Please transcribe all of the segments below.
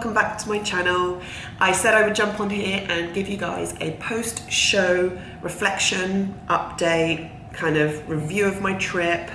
welcome back to my channel. I said I would jump on here and give you guys a post-show reflection, update, kind of review of my trip,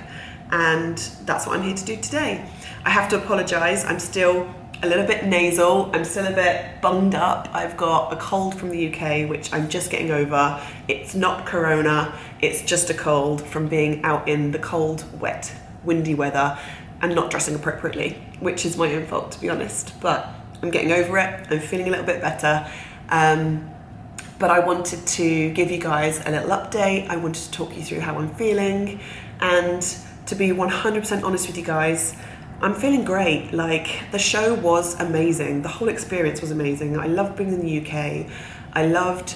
and that's what I'm here to do today. I have to apologise, I'm still a little bit nasal, I'm still a bit bunged up. I've got a cold from the UK, which I'm just getting over. It's not corona, it's just a cold from being out in the cold, wet, windy weather and not dressing appropriately, which is my own fault, to be honest, but I'm getting over it. I'm feeling a little bit better. But I wanted to give you guys a little update. I wanted to talk you through how I'm feeling, and to be 100% honest with you guys, I'm feeling great. Like, the show was amazing. The whole experience was amazing. I loved being in the UK. I loved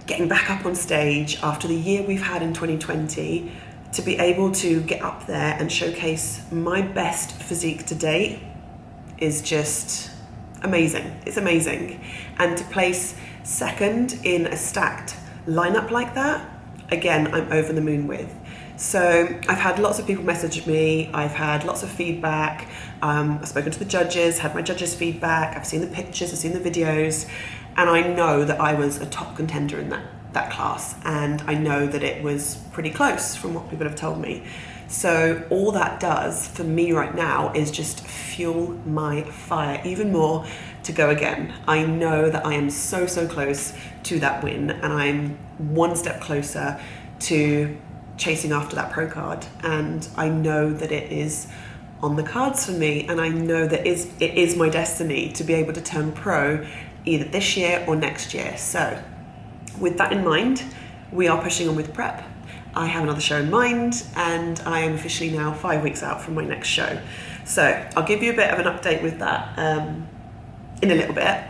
getting back up on stage after the year we've had in 2020. To be able to get up there and showcase my best physique to date is just amazing. It's amazing. And to place second in a stacked lineup like that, again, I'm over the moon with. So I've had lots of people message me, I've had lots of feedback, I've spoken to the judges, had my judges' feedback, I've seen the pictures, I've seen the videos, and I know that I was a top contender in that class, and I know that it was pretty close from what people have told me. So all that does for me right now is just fuel my fire even more to go again. I know that I am so close to that win, and I'm one step closer to chasing after that pro card, and I know that it is on the cards for me, and I know that it is my destiny to be able to turn pro either this year or next year. So with that in mind, we are pushing on with prep. I have another show in mind, and I am officially now 5 weeks out from my next show. So I'll give you a bit of an update with that in a little bit.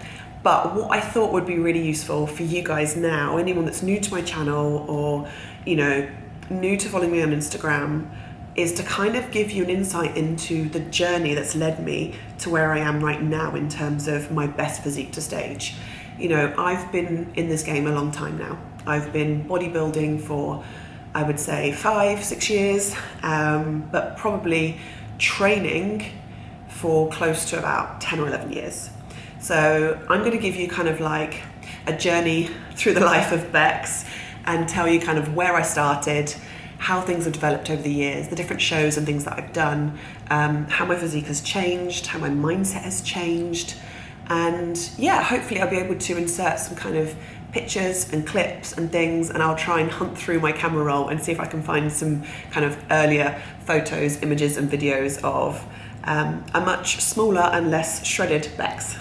But what I thought would be really useful for you guys now, anyone that's new to my channel or, you know, new to following me on Instagram, is to kind of give you an insight into the journey that's led me to where I am right now in terms of my best physique to stage. You know, I've been in this game a long time now. I've been bodybuilding for, I would say, 5-6 years, but probably training for close to about 10 or 11 years. So I'm going to give you kind of like a journey through the life of Bex and tell you kind of where I started, how things have developed over the years, the different shows and things that I've done, how my physique has changed, how my mindset has changed. And yeah, hopefully I'll be able to insert some kind of pictures and clips and things, and I'll try and hunt through my camera roll and see if I can find some kind of earlier photos, images and videos of a much smaller and less shredded Bex.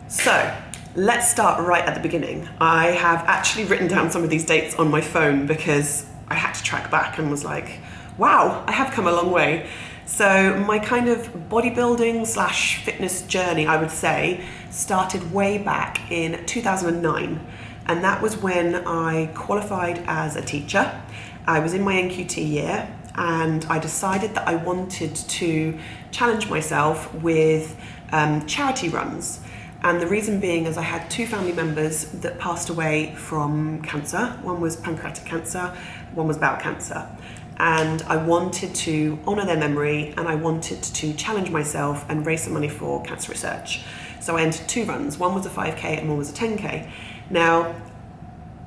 So let's start right at the beginning. I have actually written down some of these dates on my phone because I had to track back and was like, wow, I have come a long way. So my kind of bodybuilding / fitness journey, I would say, started way back in 2009. And that was when I qualified as a teacher. I was in my NQT year, and I decided that I wanted to challenge myself with charity runs. And the reason being is I had 2 family members that passed away from cancer. One was pancreatic cancer, one was bowel cancer. And I wanted to honour their memory, and I wanted to challenge myself and raise some money for cancer research. So I entered 2 runs. One was a 5K and one was a 10K. Now,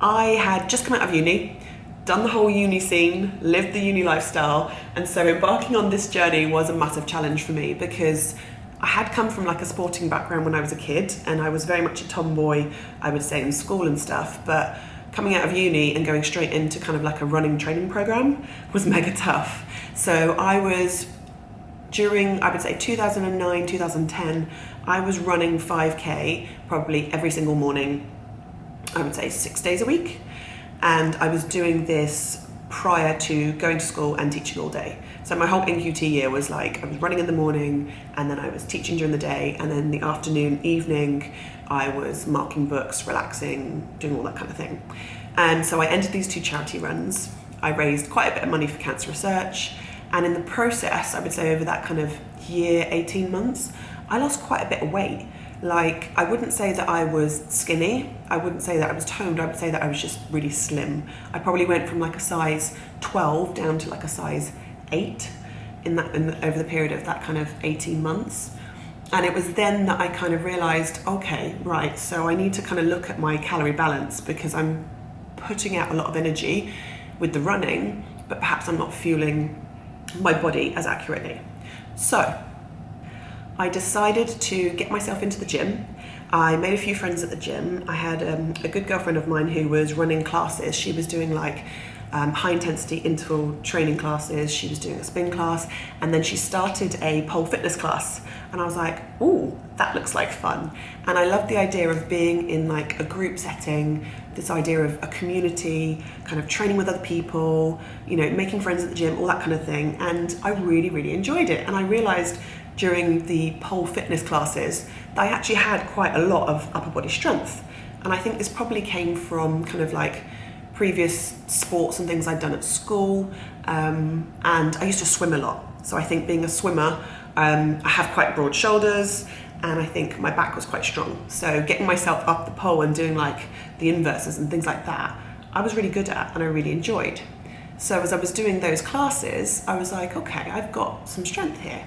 I had just come out of uni, done the whole uni scene, lived the uni lifestyle, and so embarking on this journey was a massive challenge for me because I had come from like a sporting background when I was a kid, and I was very much a tomboy, I would say, in school and stuff, but coming out of uni and going straight into kind of like a running training program was mega tough. So I was, during, I would say 2009, 2010, I was running 5K probably every single morning, I would say 6 days a week. And I was doing this prior to going to school and teaching all day. So my whole NQT year was like, I was running in the morning, and then I was teaching during the day, and then the afternoon, evening, I was marking books, relaxing, doing all that kind of thing. And so I entered these 2 charity runs. I raised quite a bit of money for cancer research, and in the process, I would say over that kind of year, 18 months, I lost quite a bit of weight. Like, I wouldn't say that I was skinny, I wouldn't say that I was toned, I would say that I was just really slim. I probably went from like a size 12 down to like a size 8 over the period of that kind of 18 months. And it was then that I kind of realized, okay, right, so I need to kind of look at my calorie balance, because I'm putting out a lot of energy with the running, but perhaps I'm not fueling my body as accurately. So I decided to get myself into the gym. I made a few friends at the gym. I had a good girlfriend of mine who was running classes. She was doing like high intensity interval training classes. She was doing a spin class, and then she started a pole fitness class. And I was like, ooh, that looks like fun. And I loved the idea of being in like a group setting, this idea of a community, kind of training with other people, you know, making friends at the gym, all that kind of thing. And I really, really enjoyed it. And I realized during the pole fitness classes that I actually had quite a lot of upper body strength. And I think this probably came from kind of like previous sports and things I'd done at school. And I used to swim a lot. So I think being a swimmer, I have quite broad shoulders, and I think my back was quite strong. So getting myself up the pole and doing like the inverses and things like that, I was really good at and I really enjoyed. So as I was doing those classes, I was like, okay, I've got some strength here.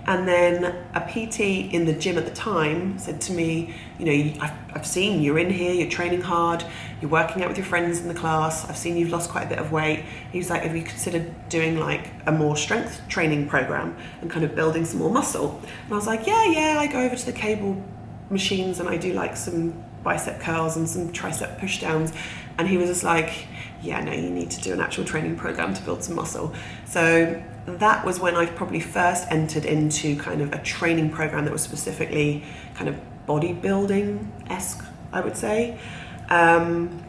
And then a PT in the gym at the time said to me, you know, I've seen you're in here, you're training hard, you're working out with your friends in the class, I've seen you've lost quite a bit of weight. He was like, have you considered doing like a more strength training program and kind of building some more muscle? And I was like, yeah, I go over to the cable machines and I do like some bicep curls and some tricep push downs. And he was just like, yeah, no, you need to do an actual training program to build some muscle. So that was when I probably first entered into kind of a training program that was specifically kind of bodybuilding-esque, I would say. And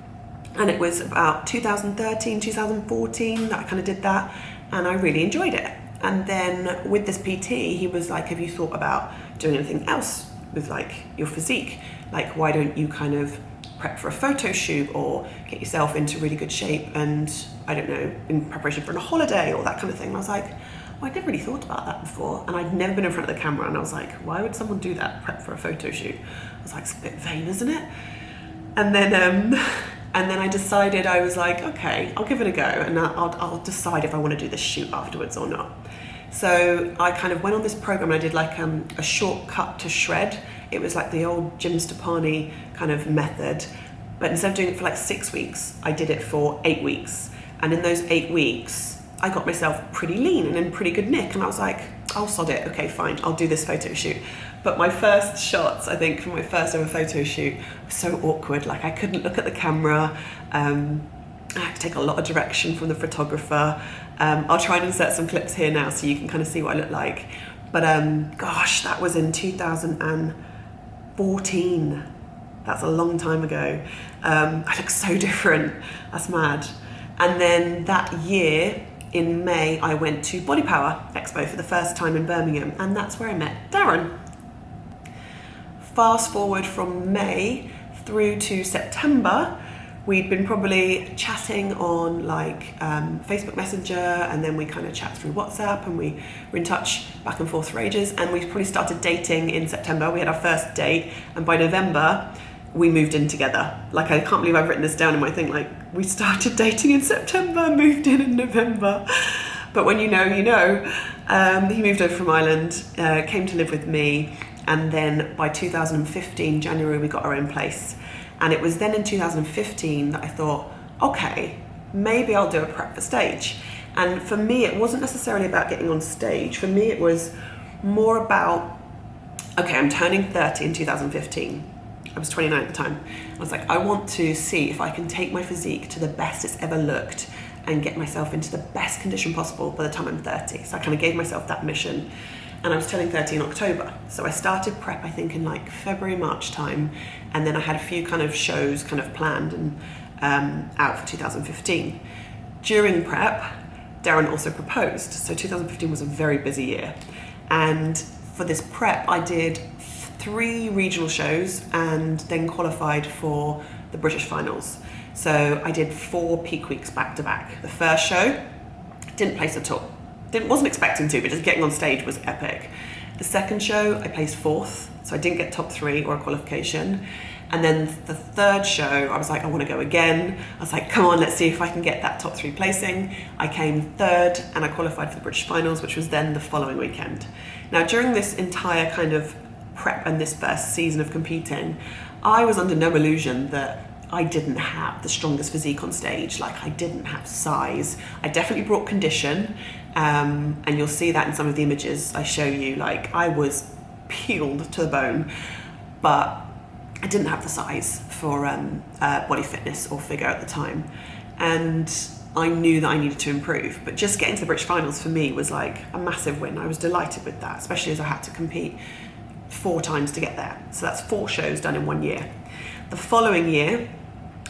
it was about 2013, 2014 that I kind of did that, and I really enjoyed it. And then with this PT, he was like, have you thought about doing anything else with like your physique? Like, why don't you kind of prep for a photo shoot or get yourself into really good shape and, I don't know, in preparation for a holiday or that kind of thing. And I was like, well, I'd never really thought about that before, and I'd never been in front of the camera, and I was like, why would someone do that, prep for a photo shoot? I was like, it's a bit vain, isn't it? And then I decided, I was like, okay, I'll give it a go, and I'll decide if I want to do this shoot afterwards or not. So I kind of went on this program, and I did like a shortcut to shred. It was like the old Jim Stepani kind of method, but instead of doing it for like 6 weeks, I did it for 8 weeks. And in those 8 weeks, I got myself pretty lean and in pretty good nick, and I was like, I'll sod it, okay, fine, I'll do this photo shoot. But my first shots, I think, from my first ever photo shoot were so awkward. Like, I couldn't look at the camera. I had to take a lot of direction from the photographer. I'll try and insert some clips here now so you can kind of see what I look like. But gosh, that was in 2014. That's a long time ago. I look so different. That's mad. And then that year, in May, I went to Body Power Expo for the first time in Birmingham, and that's where I met Darren. Fast forward from May through to September, we'd been probably chatting on like Facebook Messenger, and then we kind of chat through WhatsApp, and we were in touch back and forth for ages, and we probably started dating in September. We had our first date, and by November, we moved in together. Like, I can't believe I've written this down in my thing, like, we started dating in September, moved in November. But when you know, you know. He moved over from Ireland, came to live with me, and then by 2015, January, we got our own place. And it was then in 2015 that I thought, okay, maybe I'll do a prep for stage. And for me, it wasn't necessarily about getting on stage. For me, it was more about, okay, I'm turning 30 in 2015. I was 29 at the time. I was like, I want to see if I can take my physique to the best it's ever looked and get myself into the best condition possible by the time I'm 30. So I kind of gave myself that mission. And I was turning 30 in October. So I started prep, I think, in like February, March time. And then I had a few kind of shows kind of planned and out for 2015. During prep, Darren also proposed. So 2015 was a very busy year. And for this prep, I did 3 regional shows and then qualified for the British finals. So I did 4 peak weeks back to back. The first show, didn't place at all. Wasn't expecting to, but just getting on stage was epic. The second show, I placed 4th, so I didn't get top 3 or a qualification. And then the third show, I was like, I want to go again. I was like, come on, let's see if I can get that top 3 placing. I came 3rd and I qualified for the British finals, which was then the following weekend. Now, during this entire kind of prep and this first season of competing, I was under no illusion that I didn't have the strongest physique on stage. Like, I didn't have size. I definitely brought condition, and you'll see that in some of the images I show you. Like, I was peeled to the bone, but I didn't have the size for body fitness or figure at the time, and I knew that I needed to improve. But just getting to the British finals for me was like a massive win. I was delighted with that, especially as I had to compete 4 times to get there. So that's 4 shows done in 1 year. The following year,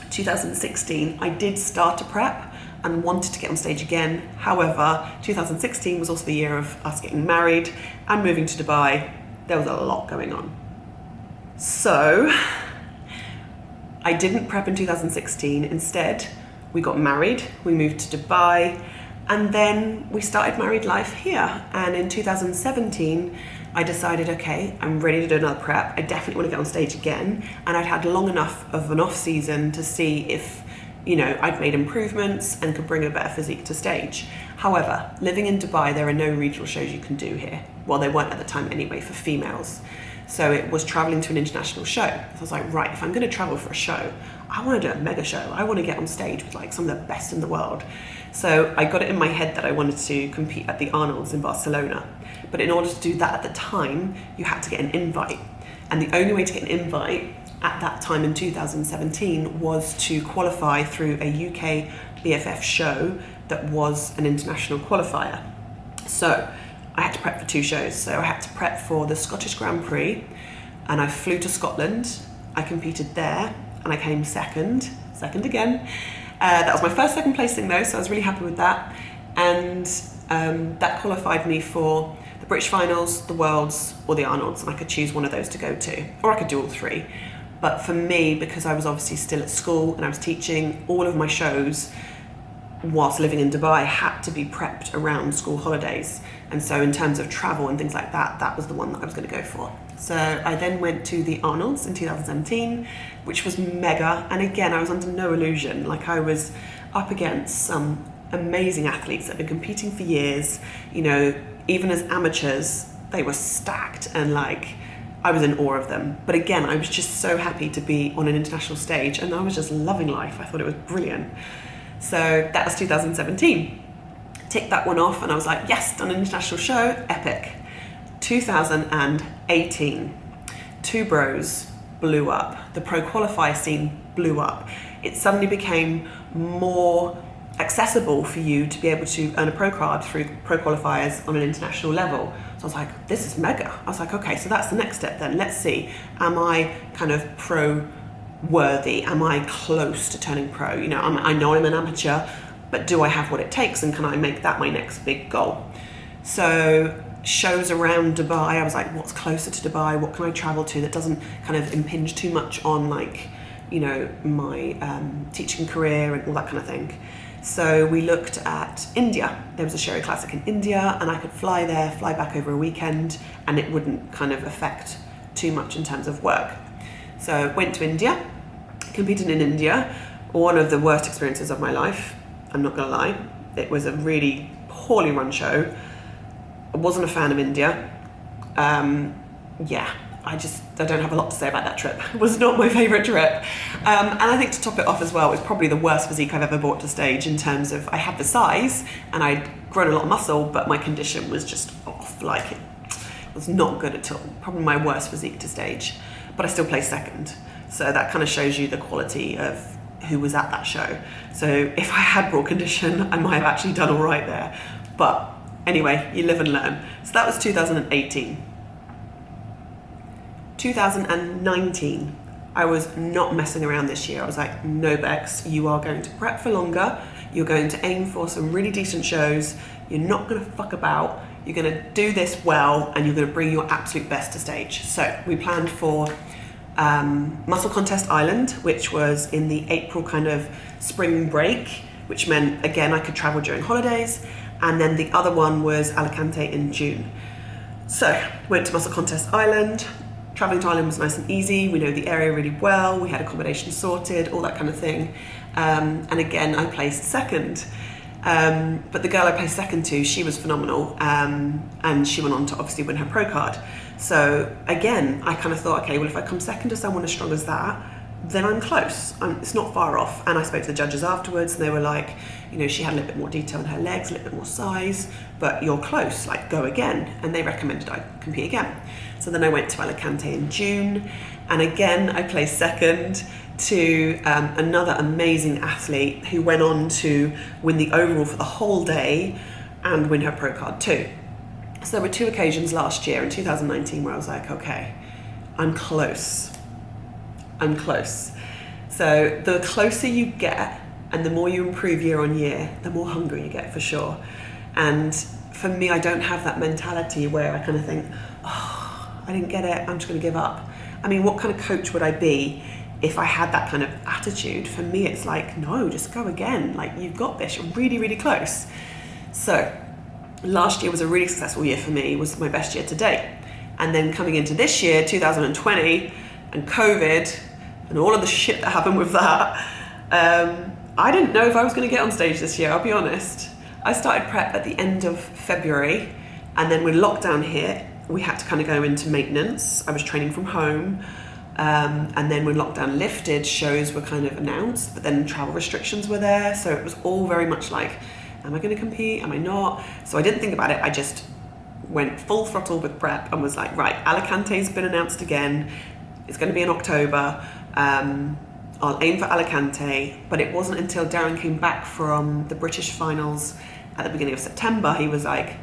2016, I did start to prep and wanted to get on stage again. However, 2016 was also the year of us getting married and moving to Dubai. There was a lot going on. So I didn't prep in 2016. Instead, we got married, we moved to Dubai, and then we started married life here. And in 2017, I decided, okay, I'm ready to do another prep. I definitely want to get on stage again. And I'd had long enough of an off season to see if, you know, I'd made improvements and could bring a better physique to stage. However, living in Dubai, there are no regional shows you can do here. Well, they weren't at the time anyway for females. So it was traveling to an international show. So I was like, right, if I'm going to travel for a show, I want to do a mega show. I want to get on stage with like some of the best in the world. So I got it in my head that I wanted to compete at the Arnold's in Barcelona. But in order to do that at the time, you had to get an invite. And the only way to get an invite at that time in 2017 was to qualify through a UK BFF show that was an international qualifier. So I had to prep for 2 shows. So I had to prep for the Scottish Grand Prix, and I flew to Scotland. I competed there and I came second again. That was my first second placing though, so I was really happy with that. And that qualified me for the British finals, the Worlds, or the Arnold's, and I could choose one of those to go to, or I could do all 3. But for me, because I was obviously still at school and I was teaching, all of my shows whilst living in Dubai had to be prepped around school holidays. And so in terms of travel and things like that, that was the one that I was going to go for. So I then went to the Arnold's in 2017, which was mega. And again, I was under no illusion. Like, I was up against some amazing athletes that had been competing for years. You know, even as amateurs, they were stacked, and like, I was in awe of them. But again, I was just so happy to be on an international stage, and I was just loving life. I thought it was brilliant. So that was 2017. Ticked that one off, and I was like, yes, done an international show, epic. 2018, 2 Bros blew up. The pro qualifier scene blew up. It suddenly became more accessible for you to be able to earn a pro card through pro qualifiers on an international level. So I was like, this is mega. I was like, okay, so that's the next step then. Let's see, am I kind of pro worthy? Am I close to turning pro? You know, I know I'm an amateur, but do I have what it takes, and can I make that my next big goal? So shows around Dubai, I was like, what's closer to Dubai? What can I travel to that doesn't kind of impinge too much on, like, you know, my teaching career and all that kind of thing. So we looked at India. There was a Sherry Classic in India, and I could fly there, fly back over a weekend, and it wouldn't kind of affect too much in terms of work. So went to India, competed in India. One of the worst experiences of my life, I'm not gonna lie. It was a really poorly run show. I wasn't a fan of India. I don't have a lot to say about that trip. It was not my favourite trip. And I think to top it off as well, it was probably the worst physique I've ever brought to stage, in terms of I had the size and I'd grown a lot of muscle, but my condition was just off. Like, it was not good at all. Probably my worst physique to stage, but I still placed second. So that kind of shows you the quality of who was at that show. So if I had brought condition, I might have actually done all right there. But anyway, you live and learn. So that was 2018. 2019, I was not messing around this year. I was like, no, Bex, you are going to prep for longer. You're going to aim for some really decent shows. You're not going to fuck about. You're going to do this well, and you're going to bring your absolute best to stage. So we planned for Muscle Contest Island, which was in the April kind of spring break, which meant, again, I could travel during holidays. And then the other one was Alicante in June. So went to Muscle Contest Island. Traveling to Ireland was nice and easy. We know the area really well. We had accommodation sorted, all that kind of thing. And again, I placed second. But the girl I placed second to, she was phenomenal. And she went on to obviously win her pro card. So again, I kind of thought, okay, well, if I come second to someone as strong as that, then I'm close. It's not far off. And I spoke to the judges afterwards, and they were like, you know, she had a little bit more detail in her legs, a little bit more size, but you're close, like go again. And they recommended I compete again. So then I went to Alicante in June, and again I placed second to another amazing athlete who went on to win the overall for the whole day and win her pro card too. So there were two occasions last year in 2019 where I was like, okay, I'm close. So the closer you get and the more you improve year on year, the more hungry you get for sure. And for me, I don't have that mentality where I kind of think, oh, I didn't get it, I'm just going to give up. I mean, what kind of coach would I be if I had that kind of attitude? For me, it's like, no, just go again. Like, you've got this, you're really, really close. So last year was a really successful year for me. It was my best year to date. And then coming into this year, 2020, and COVID, and all of the shit that happened with that, I didn't know if I was going to get on stage this year, I'll be honest. I started prep at the end of February, and then when lockdown hit, we had to kind of go into maintenance. I was training from home, and then when lockdown lifted, shows were kind of announced, but then travel restrictions were there, so it was all very much like, am I going to compete, am I not? So I didn't think about it, I just went full throttle with prep and was like, right, Alicante's been announced again, it's going to be in October, I'll aim for Alicante. But it wasn't until Darren came back from the British finals at the beginning of September, he was like,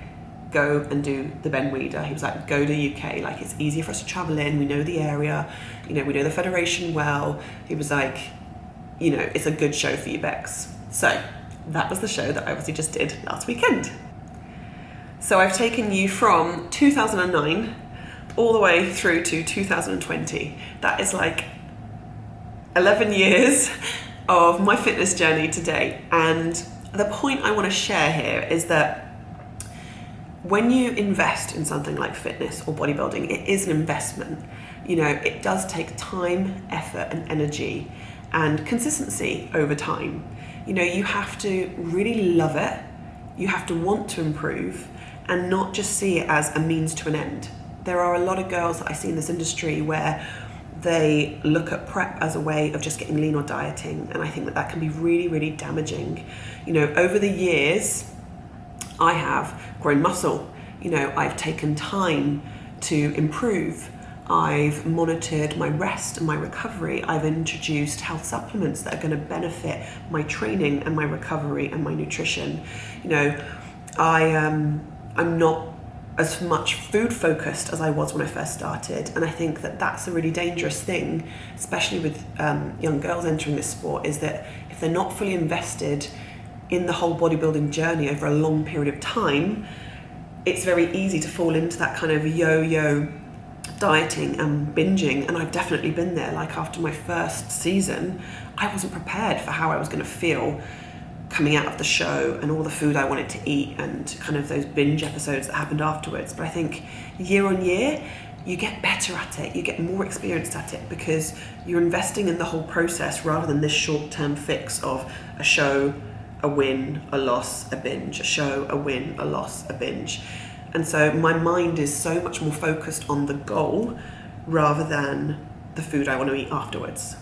go and do the Ben Weider. He was like, go to UK, like it's easier for us to travel in, we know the area, you know, we know the federation well. He was like, you know, it's a good show for you, Bex. So that was the show that I obviously just did last weekend. So I've taken you from 2009 all the way through to 2020. That is like 11 years of my fitness journey to date. And the point I want to share here is that when you invest in something like fitness or bodybuilding, it is an investment. You know, it does take time, effort, and energy and consistency over time. You know, you have to really love it. You have to want to improve and not just see it as a means to an end. There are a lot of girls that I see in this industry where they look at prep as a way of just getting lean or dieting, and I think that that can be really, really damaging. You know, over the years, I have grown muscle. You know, I've taken time to improve. I've monitored my rest and my recovery. I've introduced health supplements that are going to benefit my training and my recovery and my nutrition. You know, I'm not as much food focused as I was when I first started, and I think that that's a really dangerous thing, especially with young girls entering this sport, is that if they're not fully invested in the whole bodybuilding journey over a long period of time, it's very easy to fall into that kind of yo-yo dieting and binging. And I've definitely been there. Like after my first season, I wasn't prepared for how I was going to feel coming out of the show and all the food I wanted to eat and kind of those binge episodes that happened afterwards. But I think year on year, you get better at it, you get more experienced at it because you're investing in the whole process rather than this short-term fix of a show, a win, a loss, a binge, a show, a win, a loss, a binge. And so my mind is so much more focused on the goal rather than the food I want to eat afterwards.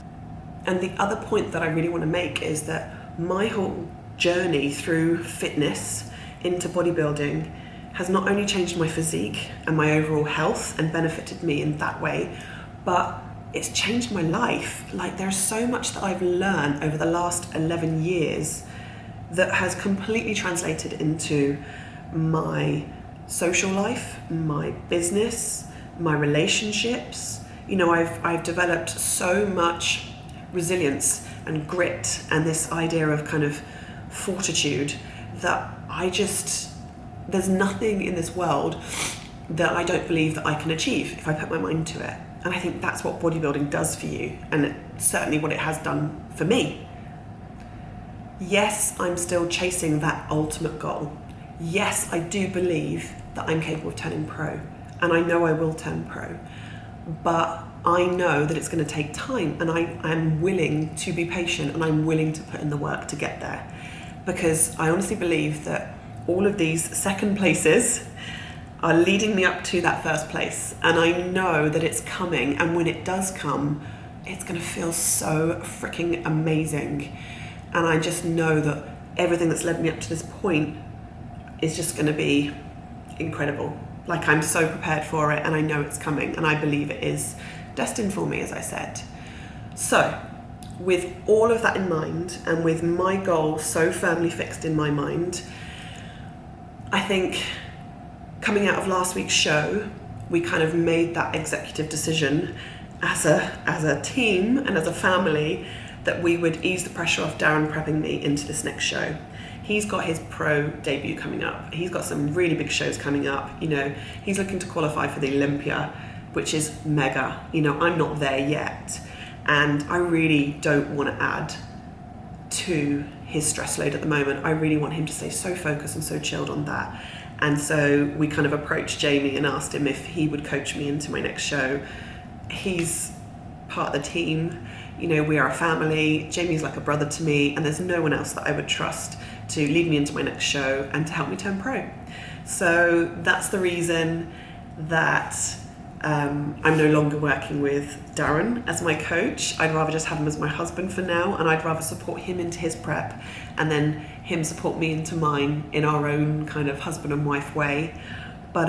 And the other point that I really want to make is that my whole journey through fitness into bodybuilding has not only changed my physique and my overall health and benefited me in that way, but it's changed my life. Like there's so much that I've learned over the last 11 years that has completely translated into my social life, my business, my relationships. You know, I've developed so much resilience and grit and this idea of kind of fortitude that there's nothing in this world that I don't believe that I can achieve if I put my mind to it. And I think that's what bodybuilding does for you, and it's certainly what it has done for me. Yes, I'm still chasing that ultimate goal. Yes, I do believe that I'm capable of turning pro, and I know I will turn pro, but I know that it's going to take time, and I am willing to be patient and I'm willing to put in the work to get there, because I honestly believe that all of these second places are leading me up to that first place. And I know that it's coming, and when it does come, it's gonna feel so freaking amazing. And I just know that everything that's led me up to this point is just gonna be incredible. Like, I'm so prepared for it, and I know it's coming, and I believe it is destined for me, as I said. So, with all of that in mind, and with my goal so firmly fixed in my mind, I think coming out of last week's show, we kind of made that executive decision as a team and as a family that we would ease the pressure off Darren prepping me into this next show. He's got his pro debut coming up. He's got some really big shows coming up. You know, he's looking to qualify for the Olympia, which is mega. You know, I'm not there yet. And I really don't want to add to his stress load at the moment. I really want him to stay so focused and so chilled on that. And so we kind of approached Jamie and asked him if he would coach me into my next show. He's part of the team. You know, we are a family. Jamie's like a brother to me, and there's no one else that I would trust to lead me into my next show and to help me turn pro. So that's the reason that I'm no longer working with Darren as my coach. I'd rather just have him as my husband for now, and I'd rather support him into his prep and then him support me into mine in our own kind of husband and wife way. But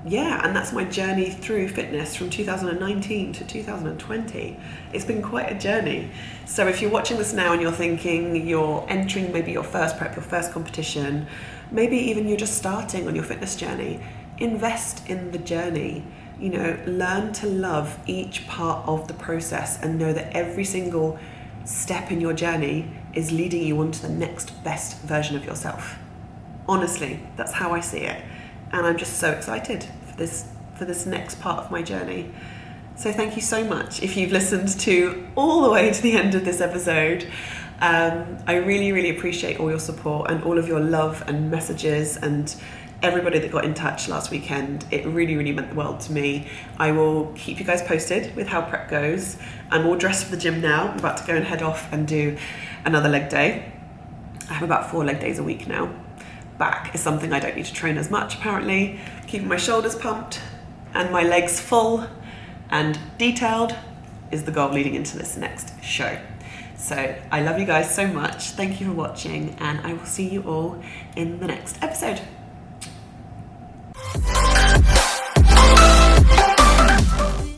yeah, and that's my journey through fitness from 2019 to 2020. It's been quite a journey. So if you're watching this now and you're thinking you're entering maybe your first prep, your first competition, maybe even you're just starting on your fitness journey, invest in the journey. You know, learn to love each part of the process and know that every single step in your journey is leading you on to the next best version of yourself. Honestly, that's how I see it. And I'm just so excited for this next part of my journey. So thank you so much if you've listened to all the way to the end of this episode. I really, really appreciate all your support and all of your love and messages and everybody that got in touch last weekend. It really, really meant the world to me. I will keep you guys posted with how prep goes. I'm all dressed for the gym now. I'm about to go and head off and do another leg day. I have about 4 leg days a week now. Back is something I don't need to train as much, apparently. Keeping my shoulders pumped and my legs full and detailed is the goal leading into this next show. So I love you guys so much. Thank you for watching, and I will see you all in the next episode.